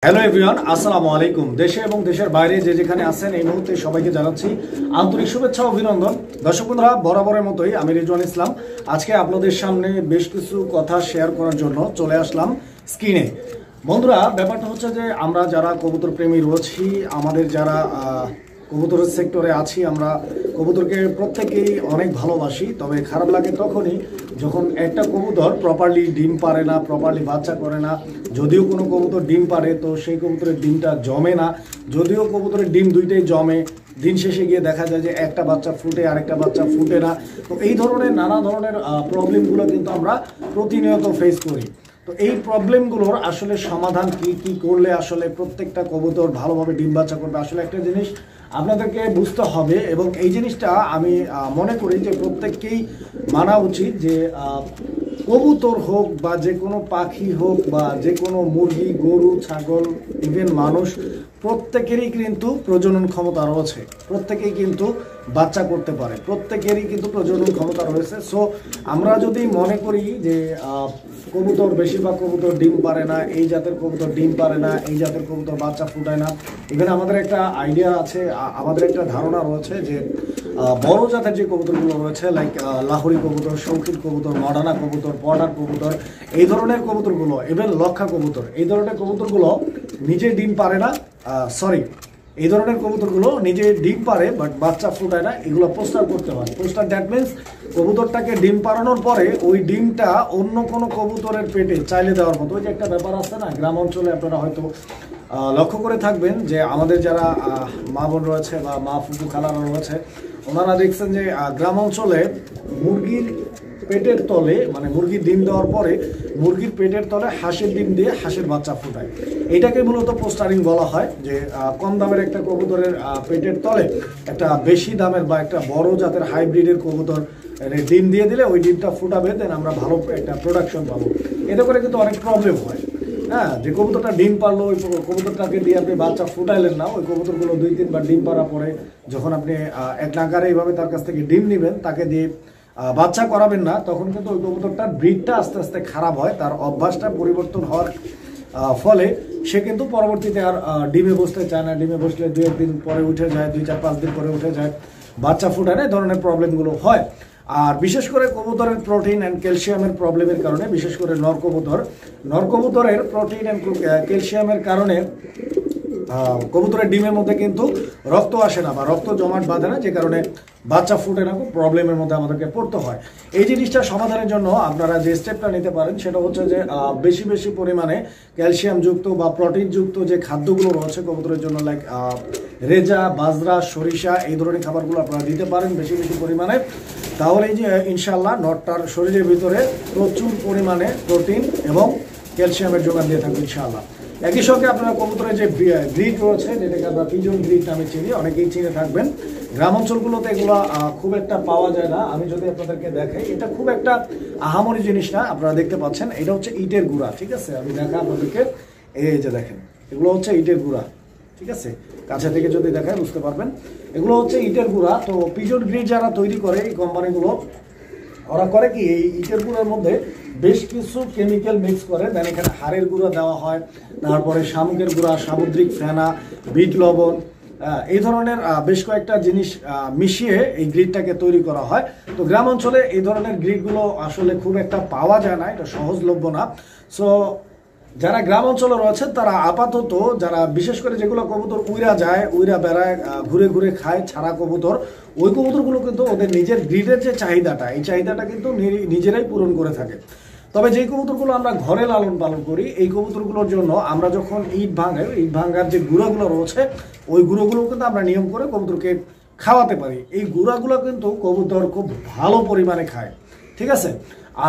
Hello everyone, আসসালামু আলাইকুম। দেশে এবং দেশের বাইরে যে যেখানে আছেন এই মুহূর্তে সবাইকে জানাচ্ছি আন্তরিক শুভেচ্ছা ও অভিনন্দন। দর্শক বন্ধুরা, বরাবরের মতোই আমি রিজওয়ান ইসলাম আজকে আপনাদের সামনে বেশ কিছু কথা শেয়ার করার জন্য চলে আসলাম স্ক্রিনে। বন্ধুরা, ব্যাপারটা হচ্ছে যে আমরা যারা কবুতর প্রেমী রয়েছি, আমাদের যারা কবুতরের সেক্টরে আছি, আমরা কবুতরকে প্রত্যেকেই অনেক ভালোবাসি। তবে খারাপ লাগে তখনই যখন একটা কবুতর প্রপারলি ডিম পারে না, প্রপারলি বাচ্চা করে না। যদিও কোনো কবুতর ডিম পারে তো সেই কবুতরের ডিমটা জমে না, যদিও কবুতরের ডিম দুইটাই জমে, দিন শেষে গিয়ে দেখা যায় যে একটা বাচ্চা ফুটে আরেকটা বাচ্চা ফুটে না। তো এই ধরনের নানা ধরনের প্রবলেমগুলো কিন্তু আমরা প্রতিনিয়ত ফেস করি। তো এই প্রবলেমগুলোর আসলে সমাধান কি কি করলে আসলে প্রত্যেকটা কবুতর ভালোভাবে ডিম বাচ্চা করবে, আসলে একটা জিনিস আপনাদেরকে বুঝতে হবে। এবং এই জিনিসটা আমি মনে করি যে প্রত্যেককেই মানা উচিত যে কবুতর হোক বা যে কোনো পাখি হোক বা যে কোনো মুরগি, গরু, ছাগল, ইভেন মানুষ, প্রত্যেকেরই কিন্তু প্রজনন ক্ষমতা রয়েছে, প্রত্যেকেই কিন্তু বাচ্চা করতে পারে, প্রত্যেকেরই কিন্তু প্রজনন ক্ষমতা রয়েছে। সো আমরা যদি মনে করি যে কবুতর, বেশিরভাগ কবুতর ডিম পারে না, এই জাতের কবুতর ডিম পারে না, এই জাতের কবুতর বাচ্চা ফুটায় না, এখানে আমাদের একটা আইডিয়া আছে, আমাদের একটা ধারণা রয়েছে যে বড় জাতের যে কবুতরগুলো রয়েছে, লাইক লাহোরি কবুতর, শৌখিন কবুতর, মডার্না কবুতর, পর্ডার কবুতর, এই ধরনের কবুতরগুলো, ইভেন লক্ষা কবুতর, এই ধরনের কবুতরগুলো নিজে ডিম পারে না, এই ধরনের কবুতরগুলো নিজে ডিম পারে বাট বাচ্চা ফুটায় না, এগুলো পোস্টার করতে হয়। পোস্টার দ্যাট মিনস কবুতরটাকে ডিম পাড়ানোর পরে ওই ডিমটা অন্য কোনো কবুতরের পেটে চাইলে দেওয়ার মতো। ওই যে একটা ব্যাপার আছে না, গ্রাম অঞ্চলে আপনারা হয়তো লক্ষ্য করে থাকবেন যে আমাদের যারা মা বোন রয়েছে বা মা ফুফু খালারা রয়েছে, ওনারা দেখছেন যে গ্রাম অঞ্চলে মুরগির পেটের তলে, মানে মুরগির ডিম দেওয়ার পরে মুরগির পেটের তলে হাঁসের ডিম দিয়ে হাঁসের বাচ্চা ফুটায়। এটাকে মূলত পোস্টারিং বলা হয়। যে কম দামের একটা কবুতরের পেটের তলে একটা বেশি দামের বা একটা বড় জাতের হাইব্রিডের কবুতর ডিম দিয়ে দিলে ওই ডিমটা ফুটাবে, দেন আমরা ভালো একটা প্রোডাকশন পাবো। এতে করে কিন্তু অনেক প্রবলেম হয়। হ্যাঁ, যে কবুতরটা ডিম পারলো, ওই কবুতরটাকে দিয়ে আপনি বাচ্চা ফুটাইলেন না, ওই কবুতরগুলো 2-3 বার ডিম পাড়া পরে যখন আপনি এক নাগারে এইভাবে তার কাছ থেকে ডিম নেবেন, তাকে দিয়ে বাচ্চা করাবেন না, তখন কিন্তু ওই কবুতরটার ব্রিডটা আস্তে আস্তে খারাপ হয়। তার অভ্যাসটা পরিবর্তন হওয়ার ফলে সে কিন্তু পরবর্তীতে আর ডিমে বসতে চায় না। ডিমে বসলে 2-1 দিন পরে উঠে যায়, 2-4-5 দিন পরে উঠে যায়, বাচ্চা ফুটায় না, এই ধরনের প্রবলেমগুলো হয়। আর বিশেষ করে কবুতরের প্রোটিন অ্যান্ড ক্যালসিয়ামের প্রবলেমের কারণে, বিশেষ করে নরকবুতরের প্রোটিন অ্যান্ড ক্যালসিয়ামের কারণে কবুতরের ডিমের মধ্যে কিন্তু রক্ত আসে না বা রক্ত জমাট বাঁধে না, যে কারণে বাচ্চা ফুটে না, খুব প্রবলেমের মধ্যে আমাদেরকে পড়তে হয়। এই জিনিসটা সমাধানের জন্য আপনারা যে স্টেপটা নিতে পারেন সেটা হচ্ছে যে বেশি বেশি পরিমাণে ক্যালসিয়ামযুক্ত বা প্রোটিনযুক্ত যে খাদ্যগুলো রয়েছে কবুতরের জন্য, লাইক রেজা, বাজরা, সরিষা, এই ধরনের খাবারগুলো আপনারা দিতে পারেন বেশি বেশি পরিমাণে। তাহলে এই যে ইনশাল্লাহ নটটার শরীরের ভিতরে প্রচুর পরিমাণে প্রোটিন এবং ক্যালসিয়ামের যোগান দিয়ে থাকবে ইনশাআল্লাহ। একই সঙ্গে আপনারা কবুতরের যে গ্রিড রয়েছে, যেটাকে আমরা পিজন গ্রিড নামে চিনি, অনেকেই চিনে থাকবেন। গ্রাম অঞ্চলগুলোতে এগুলো খুব একটা পাওয়া যায় না। আমি যদি আপনাদেরকে দেখাই, এটা খুব একটা আহামরি জিনিস না, আপনারা দেখতে পাচ্ছেন এটা হচ্ছে ইটের গুঁড়া। ঠিক আছে, আমি দেখা আপনাদেরকে, এই যে দেখেন, এগুলো হচ্ছে ইটের গুঁড়া। ঠিক আছে, কাছে থেকে যদি দেখায় বুঝতে পারবেন, এগুলো হচ্ছে ইটের গুঁড়া। তো পিজন গ্রিড যারা তৈরি করে, এই কোম্পানিগুলো, ওরা করে কি, এই ইটের গুঁড়ার মধ্যে বেশ কিছু কেমিক্যাল মিক্স করে দেন। এখানে হাড়ের গুঁড়া দেওয়া হয়, তারপরে শামুকের গুঁড়া, সামুদ্রিক ফেনা, বিট লবণ, এই ধরনের বেশ কয়েকটা জিনিস মিশিয়ে এই গ্রিডটাকে তৈরি করা হয়। তো গ্রাম অঞ্চলে এই ধরনের গ্রিডগুলো আসলে খুব একটা পাওয়া যায় না, এটা সহজলভ্য না। সো যারা গ্রাম অঞ্চলে রয়েছেন তারা আপাতত, যারা বিশেষ করে যেগুলো কবুতর উইরা যায়, উইরা বেড়ায়, ঘুরে ঘুরে খায়, ছাড়া কবুতর, ওই কবুতরগুলো কিন্তু ওদের নিজের গ্রিডের যে চাহিদাটা, এই চাহিদাটা কিন্তু নিজেরাই পূরণ করে থাকে। তবে যেই কবুতরগুলো আমরা ঘরে লালন পালন করি, এই কবুতরগুলোর জন্য আমরা যখন ইট ভাঙার যে গুঁড়োগুলো রয়েছে, ওই গুঁড়োগুলো কিন্তু আমরা নিয়ম করে কবুতরকে খাওয়াতে পারি। এই গুঁড়াগুলো কিন্তু কবুতর খুব ভালো পরিমাণে খায়। ঠিক আছে,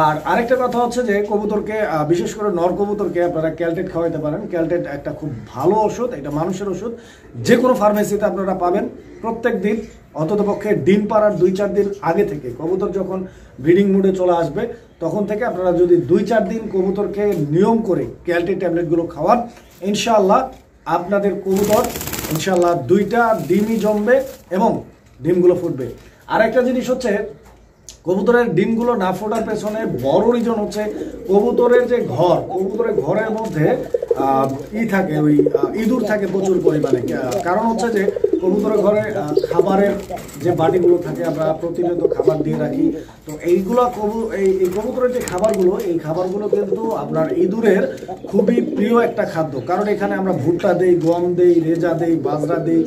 আর আরেকটা কথা হচ্ছে যে কবুতরকে, বিশেষ করে নর কবুতরকে আপনারা ক্যালটেট খাওয়াইতে পারেন। ক্যালটেট একটা খুব ভালো ওষুধ, এটা মানুষের ওষুধ, যে কোনো ফার্মেসিতে আপনারা পাবেন। প্রত্যেক দিন অন্ততপক্ষে ডিম পাড়ার 2-4 দিন আগে থেকে, কবুতর যখন ব্রিডিং মুডে চলে আসবে তখন থেকে আপনারা যদি 2-4 দিন কবুতরকে নিয়ম করে ক্যালটেট ট্যাবলেটগুলো খাওয়ান, ইনশাআল্লাহ আপনাদের কবুতর ইনশাআল্লাহ 2টা ডিমই জমবে এবং ডিমগুলো ফুটবে। আর একটা জিনিস হচ্ছে, কবুতরের ডিমগুলো না ফোটার পেছনে বড় রিজন হচ্ছে কবুতরের যে ঘর, কবুতরের ঘরের মধ্যে থাকে, ওই ইঁদুর থাকে প্রচুর পরিমাণে। কারণ হচ্ছে যে কবুতরের ঘরে খাবারের যে বাটিগুলো থাকে, আমরা প্রতিনিয়ত খাবার দিয়ে রাখি, তো এইগুলো এই কবুতরের যে খাবারগুলো, এই খাবারগুলো কিন্তু আপনার ইঁদুরের খুবই প্রিয় একটা খাদ্য। কারণ এখানে আমরা ভুট্টা দেই, গম দেই, রেজা দেই, বাজরা দেই,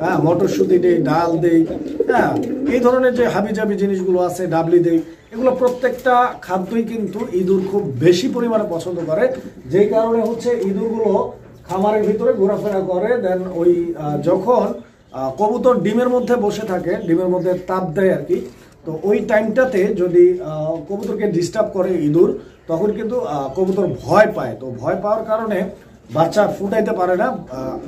হ্যাঁ, মটরশুঁটি দেই, ডাল দেই, হ্যাঁ, এই ধরনের যে হাবিজাবি জিনিসগুলো আছে, ডাবলি দেই, এগুলো প্রত্যেকটা খাদ্যই কিন্তু ইঁদুর খুব বেশি পরিমাণে পছন্দ করে। যেই কারণে হচ্ছে ইঁদুরগুলো খামারের ভিতরে ঘোরাফেরা করে। দেন ওই যখন কবুতর ডিমের মধ্যে বসে থাকে, ডিমের মধ্যে তাপ দেয় আর কি, তো ওই টাইমটাতে যদি কবুতরকে ডিস্টার্ব করে ইঁদুর, তখন কিন্তু কবুতর ভয় পায়। তো ভয় পাওয়ার কারণে বাচ্চা ফুটাইতে পারে না,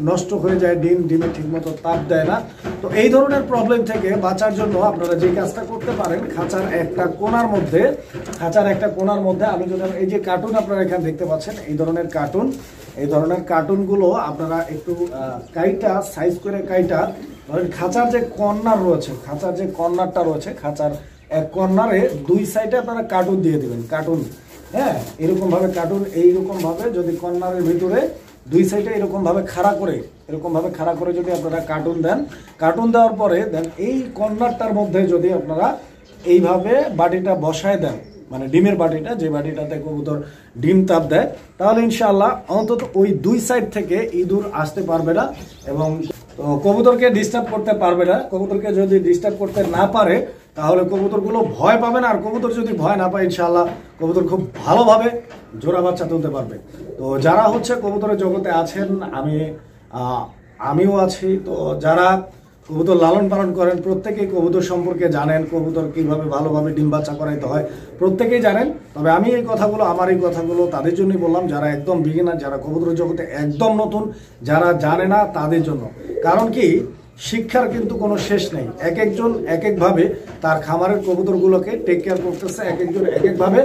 নষ্ট হয়ে যায় ডিমে ঠিকমতো তাপ দেয় না। তো এই ধরনের প্রবলেম থেকে বাঁচার জন্য আপনারা যে কাজটা করতে পারেন, খাঁচার একটা কোণার মধ্যে আমি যদি এই যে কার্টুন আপনারা এখানে দেখতে পাচ্ছেন, এই ধরনের কার্টুনগুলো আপনারা একটু কাইটা সাইজ করে কাইটা, ধরেন খাঁচার যে কর্নার রয়েছে, খাঁচার এক কর্নারে দুই সাইডে আপনারা কার্টুন দিয়ে দিবেন। কার্টুন, হ্যাঁ, এরকম ভাবে যদি কর্নারের ভিতরে দুই সাইডে এরকম ভাবে খাড়া করে যদি আপনারা কার্টুন দেওয়ার পরে দেন এই কর্নারটার মধ্যে যদি আপনারা এইভাবে বাটিটা বসায় দেন, মানে ডিমের বাটিটা, যে বাটিটাতে কবুতর ডিম তাপ দেয়, তাহলে ইনশাআল্লাহ অন্তত ওই দুই সাইড থেকে ইঁদুর আসতে পারবে না এবং কবুতরকে ডিস্টার্ব করতে পারবে না। কবুতরকে যদি ডিস্টার্ব করতে না পারে তাহলে কবুতরগুলো ভয় পাবে না, আর কবুতর যদি ভয় না পায় ইনশাআল্লাহ কবুতর খুব ভালোভাবে জোড়া বাচ্চা তুলতে পারবে। তো যারা হচ্ছে কবুতরের জগতে আছেন, আমিও আছি, তো যারা কবুতর লালন পালন করেন প্রত্যেকেই কবুতর সম্পর্কে জানেন, কবুতর কিভাবে ভালোভাবে ডিম বাচ্চা করাইতে হয় প্রত্যেকেই জানেন। তবে আমি আমার এই কথাগুলো তাদের জন্যই বললাম, যারা একদম বিগিনার, যারা কবুতরের জগতে একদম নতুন, যারা জানে না তাদের জন্য। কারণ কি, শিক্ষার কিন্তু কোনো শেষ নেই। এক একজন এক একভাবে তার খামারের কবুতরগুলোকে টেক কেয়ার করতেছে, এক একজন এক একভাবে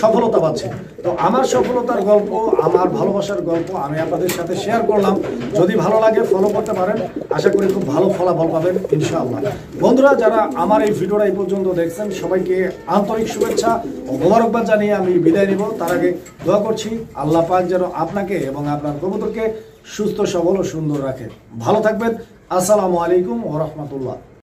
সফলতা পাচ্ছে। তো আমার সফলতার গল্প, আমার ভালোবাসার গল্প আমি আপনাদের সাথে শেয়ার করলাম। যদি ভালো লাগে ফলো করতে পারেন, আশা করি খুব ভালো ফলাফল পাবেন ইনশাআল্লাহ। বন্ধুরা, যারা আমার এই ভিডিওটা এই পর্যন্ত দেখছেন, সবাইকে আন্তরিক শুভেচ্ছা ও মোবারকবাদ জানিয়ে আমি বিদায় নিব। তার আগে দোয়া করছি আল্লাহ পাক যেন আপনাকে এবং আপনার কবুতরকে সুস্থ, সবল ও সুন্দর রাখে। ভালো থাকবেন। আসসালামু আলাইকুম ওয়া রাহমাতুল্লাহ।